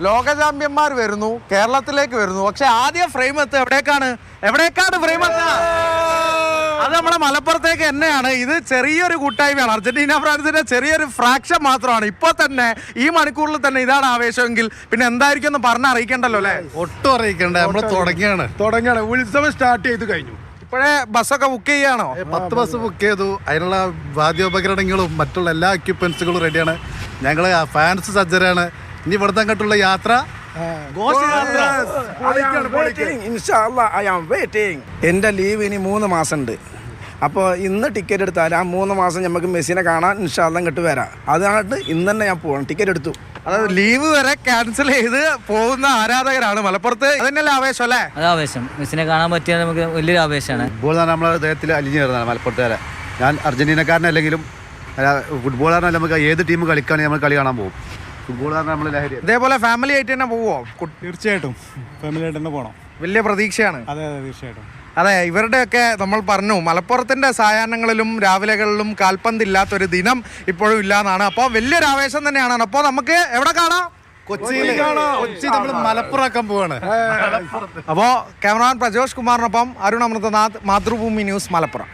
ലോക ചാമ്പ്യന്മാർ വരുന്നു, കേരളത്തിലേക്ക് വരുന്നു. പക്ഷെ ആദ്യ ഫ്രെയിം എവിടേക്കാണ് ഫ്രെയിം അത് നമ്മുടെ മലപ്പുറത്തേക്ക് തന്നെയാണ്. ഇത് ചെറിയൊരു കൂട്ടായ്മയാണ്. അർജന്റീന ഫ്രാൻസിന്റെ ചെറിയൊരു ഫ്രാക്ഷൻ മാത്രമാണ്. ഇപ്പോൾ തന്നെ ഈ മണിക്കൂറിൽ തന്നെ ഇതാണ് ആവേശമെങ്കിൽ പിന്നെ എന്തായിരിക്കും എന്ന് പറഞ്ഞറിയിക്കണ്ടല്ലോ അല്ലേ? ഒട്ടും അറിയിക്കണ്ട. നമ്മൾ തുടങ്ങിയാണ്. ഉത്സവം സ്റ്റാർട്ട് ചെയ്ത് കഴിഞ്ഞു. ഇപ്പോഴേ ബസ്സൊക്കെ ബുക്ക് ചെയ്യാണോ? 10 ബസ് ബുക്ക് ചെയ്തു. അതിനുള്ള വാദ്യോപകരണങ്ങളും മറ്റുള്ള എല്ലാ എക്യുപ്മെന്റ്സുകളും റെഡിയാണ്. ഞങ്ങൾ ഫാൻസ് സജ്ജരാണ്. ഇനി ഇവിടുത്തെ അങ്ങോട്ടുള്ള യാത്ര എൻ്റെ ലീവ് ഇനി 3 മാസം ഉണ്ട്. അപ്പോൾ ഇന്ന് ടിക്കറ്റ് എടുത്താൽ ആ 3 മാസം നമുക്ക് മെസ്സിനെ കാണാൻ ഇൻഷാല്ലാ ഇങ്ങോട്ട് വരാം. അതുകൊണ്ട് ഇന്ന് തന്നെ ഞാൻ പോകണം. ടിക്കറ്റ് എടുത്തു. അതായത് ലീവ് വരെ ക്യാൻസൽ ചെയ്ത് പോകുന്ന ആരാധകരാണ് മലപ്പുറത്ത്. അതന്നെയല്ലേ ആവേശം അല്ലേ? അത് ആവേശം. മെസ്സിനെ കാണാൻ പറ്റിയാൽ നമുക്ക് വലിയൊരു ആവേശമാണ്. ഫുട്ബോൾ നമ്മളെ ഹൃദയത്തിൽ അലിഞ്ഞു ചേർന്നതാണ് മലപ്പുറത്തുകാരെ. ഞാൻ അർജന്റീനക്കാരനല്ലെങ്കിലും ഫുട്ബോളാണ് നമുക്ക് ഏത് ടീം കളിക്കുകയാണെങ്കിൽ നമ്മൾ കളി കാണാൻ പോകും. ഫുട്ബോളാണ് നമ്മൾ ലഹരി. ഇതേപോലെ ഫാമിലി ആയിട്ട് തന്നെ പോവോ? തീർച്ചയായിട്ടും ഫാമിലി ആയിട്ട് തന്നെ പോകണം. വലിയ പ്രതീക്ഷയാണ്. അതെ തീർച്ചയായിട്ടും. അതെ, ഇവരുടെയൊക്കെ നമ്മൾ പറഞ്ഞു മലപ്പുറത്തിന്റെ സായാഹ്നങ്ങളിലും രാവിലെകളിലും കാൽപന്തില്ലാത്തൊരു ദിനം ഇപ്പോഴും ഇല്ലാന്നാണ്. അപ്പോൾ വലിയൊരു ആവേശം തന്നെയാണ്. അപ്പോൾ നമുക്ക് എവിടെ കാണാം? കൊച്ചി നമ്മൾ മലപ്പുറമാക്കാൻ പോവാണ്. അപ്പോൾ ക്യാമറമാൻ പ്രജോഷ് കുമാറിനൊപ്പം അരുൺ അമൃതനാഥ്, മാതൃഭൂമി ന്യൂസ്, മലപ്പുറം.